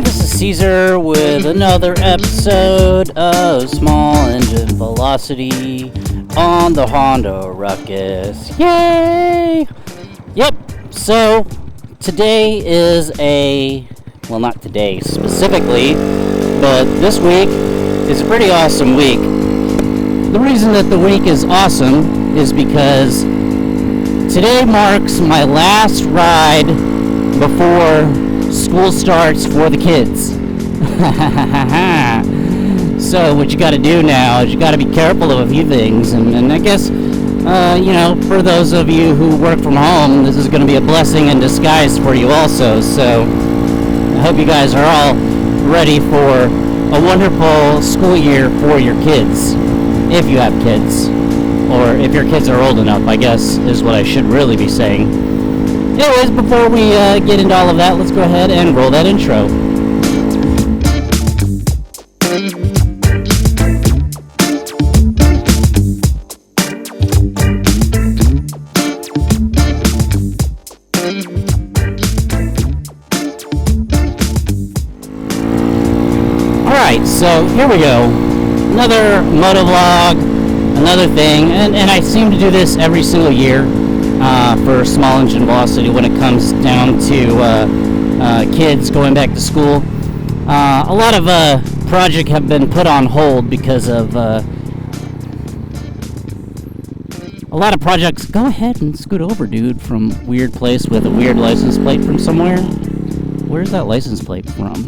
everybody, this is Ceasar with another episode of Small Engine Velocity on the Honda Ruckus. Yay! Yep, so today is not today specifically, but this week is a pretty awesome week. The reason that the week is awesome is because today marks my last ride before school starts for the kids. So what you got to do now is you got to be careful of a few things, and I guess for those of you who work from home, this is going to be a blessing in disguise for you also. So I hope you guys are all ready for a wonderful school year for your kids, if you have kids, or if your kids are old enough, I guess is what I should really be saying. Anyways, before we get into all of that, let's go ahead and roll that intro. Alright, so here we go. Another motovlog, another thing, and I seem to do this every single year. For Small Engine Velocity when it comes down to kids going back to school. A lot of projects have been put on hold because of a lot of projects. Go ahead and scoot over, dude, from weird place with a weird license plate from somewhere. Where's that license plate from?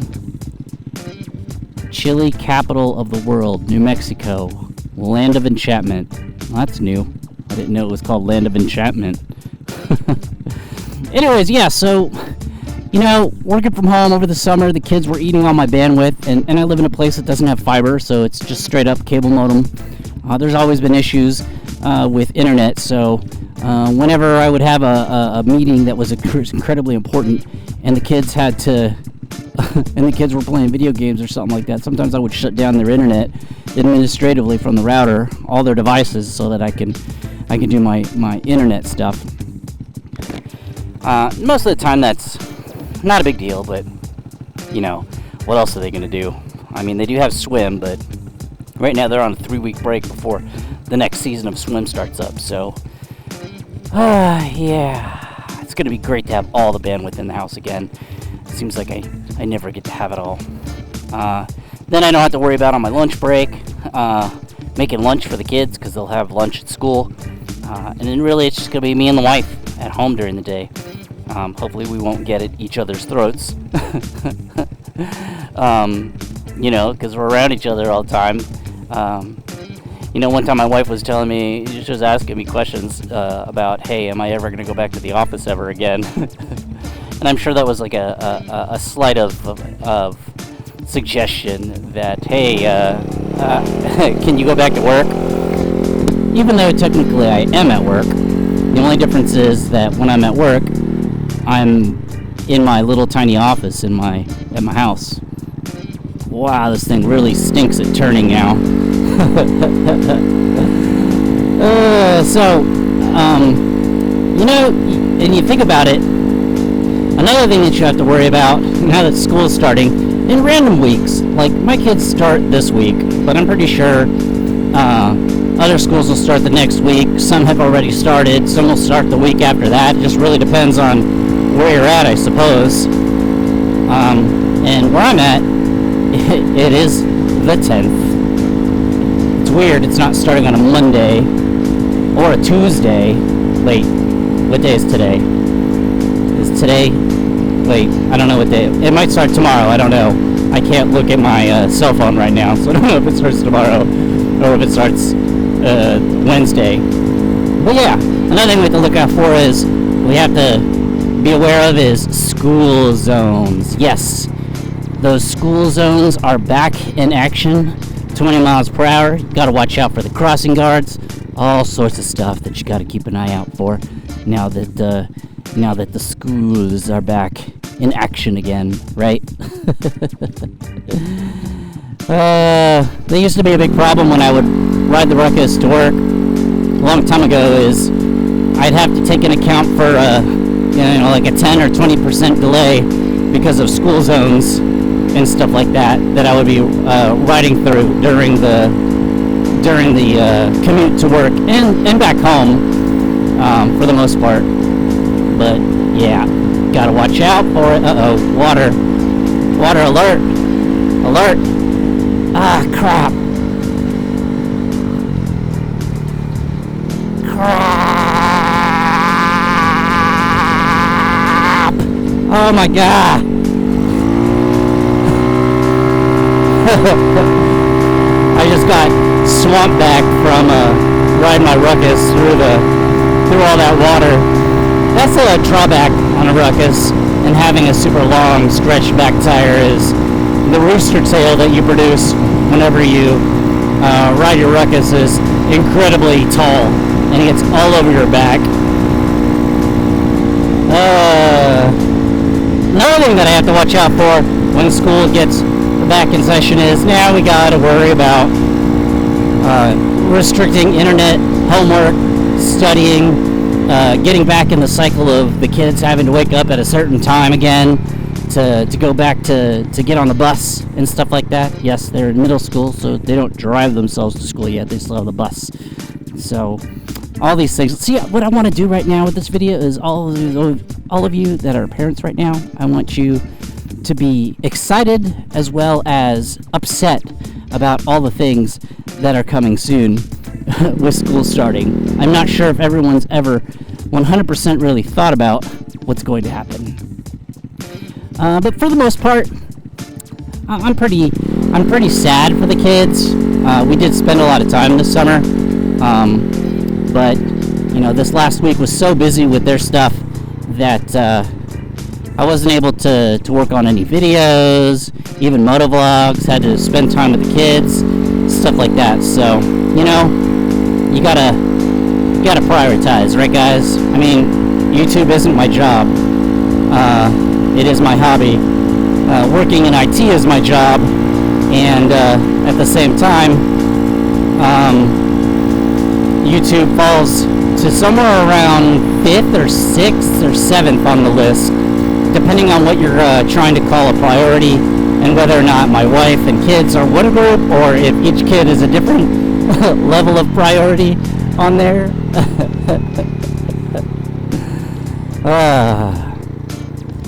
Chile, capital of the world, New Mexico, land of enchantment. Well, that's new. I didn't know it was called Land of Enchantment. Anyways, yeah, so, working from home over the summer, the kids were eating all my bandwidth, and I live in a place that doesn't have fiber, so it's just straight up cable modem. There's always been issues with internet, so whenever I would have a meeting that was incredibly important, and the kids had to, and the kids were playing video games or something like that, sometimes I would shut down their internet administratively from the router, all their devices, so that I can do my internet stuff. Most of the time that's not a big deal, but what else are they going to do? I mean, they do have swim, but right now they're on a 3-week break before the next season of swim starts up, so yeah, it's going to be great to have all the bandwidth in the house again. It seems like I never get to have it all. Then I don't have to worry about on my lunch break making lunch for the kids, because they'll have lunch at school. And then really it's just going to be me and the wife at home during the day. Hopefully we won't get at each other's throats. Because we're around each other all the time. One time my wife was telling me, she was asking me questions about, hey, am I ever going to go back to the office ever again? And I'm sure that was like a slight of suggestion that, hey, can you go back to work? Even though technically I am at work, the only difference is that when I'm at work, I'm in my little tiny office at my house. Wow, this thing really stinks at turning now. And you think about it, another thing that you have to worry about now that school is starting, in random weeks, like my kids start this week, but I'm pretty sure other schools will start the next week. Some have already started. Some will start the week after that. It just really depends on where you're at, I suppose. And where I'm at, it is the 10th. It's weird. It's not starting on a Monday or a Tuesday. Wait, what day is today? Is today? Wait, I don't know what day. It might start tomorrow. I don't know. I can't look at my cell phone right now, so I don't know if it starts tomorrow or if it starts Wednesday. But yeah, another thing we have to look out for is we have to be aware of is school zones. Yes, those school zones are back in action, 20 miles per hour. You got to watch out for the crossing guards, all sorts of stuff that you got to keep an eye out for now that the schools are back in action again, right? There used to be a big problem when I would ride the Ruckus to work a long time ago is I'd have to take an account for like a 10 or 20% delay because of school zones. and stuff like that I would be riding through during the commute to work and back home, for the most part. But yeah, gotta watch out for it. Water alert. Ah, crap. Oh my god. I just got swamped back from riding my ruckus through all that water. That's a drawback on a ruckus, and having a super long stretched back tire is the rooster tail that you produce whenever you ride your ruckus is incredibly tall, and it gets all over your back. Another thing that I have to watch out for when school gets back in session is now we gotta worry about restricting internet, homework, studying, getting back in the cycle of the kids having to wake up at a certain time again to go back to get on the bus and stuff like that. Yes, they're in middle school, so they don't drive themselves to school yet. They still have the bus. So all these things. See, what I want to do right now with this video is all of you that are parents right now, I want you to be excited as well as upset about all the things that are coming soon with school starting. I'm not sure if everyone's ever 100% really thought about what's going to happen. But for the most part, I'm pretty sad for the kids. We did spend a lot of time this summer, but you know, this last week was so busy with their stuff that I wasn't able to work on any videos, even motovlogs. Had to spend time with the kids, stuff like that. So you know, you gotta prioritize, right, guys? I mean, YouTube isn't my job. It is my hobby. Working in IT is my job, and at the same time, YouTube falls to somewhere around 5th or 6th or 7th on the list, depending on what you're trying to call a priority, and whether or not my wife and kids are one group, or if each kid is a different level of priority on there.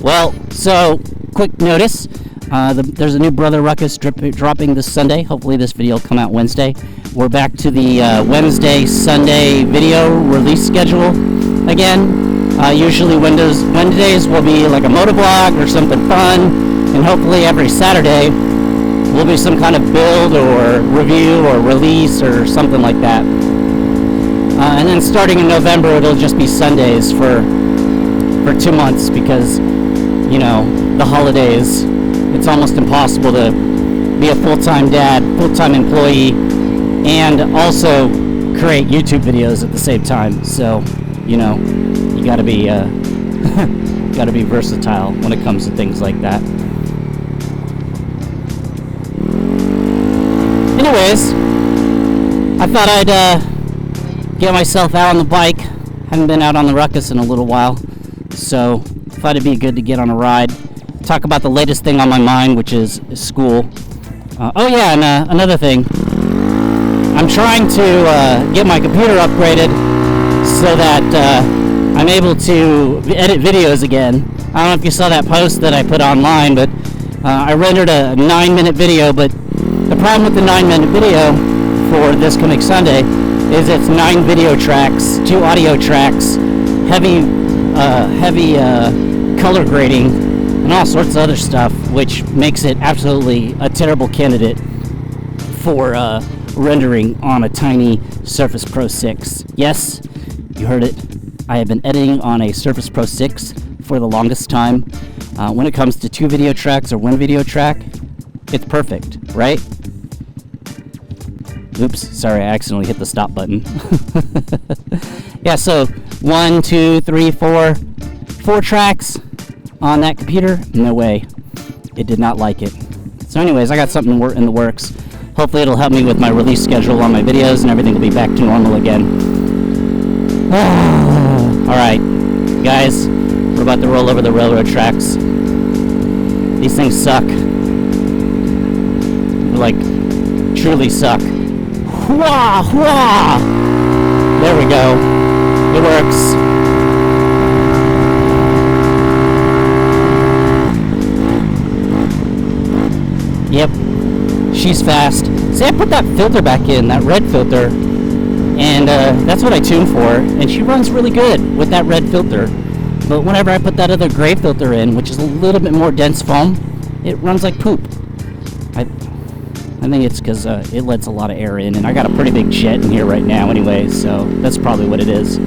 Well, so quick notice, there's a new Brother Ruckus dropping this Sunday. Hopefully this video will come out Wednesday. We're back to the Wednesday-Sunday video release schedule again. Usually Wednesdays will be like a motovlog or something fun, and hopefully every Saturday will be some kind of build or review or release or something like that. And then starting in November, it'll just be Sundays for 2 months because, you know, the holidays. It's almost impossible to be a full-time dad, full-time employee, and also create YouTube videos at the same time. So, you know, you gotta be versatile when it comes to things like that. Anyways, I thought I'd get myself out on the bike. Haven't been out on the ruckus in a little while, so thought it'd be good to get on a ride. Talk about the latest thing on my mind, which is school. Oh yeah, and another thing. I'm trying to get my computer upgraded so that I'm able to edit videos again. I don't know if you saw that post that I put online, but I rendered a 9-minute video, but the problem with the 9-minute video for this coming Sunday is it's 9 video tracks, 2 audio tracks, heavy color grading, and all sorts of other stuff, which makes it absolutely a terrible candidate for rendering on a tiny Surface Pro 6. Yes, you heard it. I have been editing on a Surface Pro 6 for the longest time. When it comes to 2 video tracks or 1 video track, it's perfect, right? Oops, sorry, I accidentally hit the stop button. Yeah, so 1, 2, 3, 4 tracks on that computer. No way. It did not like it. So anyways, I got something in the works. Hopefully it'll help me with my release schedule on my videos, and everything will be back to normal again. Alright, guys, we're about to roll over the railroad tracks. These things suck. like, truly suck. Hwah! Hwah! There we go. It works. Yep. She's fast. See, I put that filter back in, that red filter, and that's what I tuned for, and she runs really good with that red filter. But whenever I put that other gray filter in, which is a little bit more dense foam, it runs like poop. I think it's because it lets a lot of air in, and I got a pretty big jet in here right now anyway, so that's probably what it is.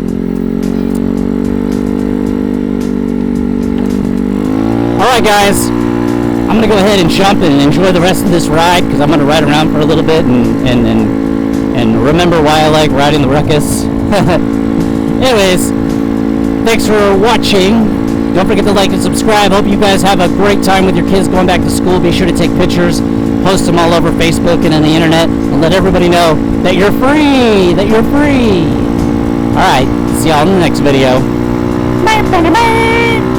Alright guys, I'm going to go ahead and jump and enjoy the rest of this ride, because I'm going to ride around for a little bit and remember why I like riding the ruckus. Anyways, thanks for watching. Don't forget to like and subscribe. Hope you guys have a great time with your kids going back to school. Be sure to take pictures, post them all over Facebook and on the internet, and let everybody know that you're free, Alright, see y'all in the next video. Bye, bye, bye.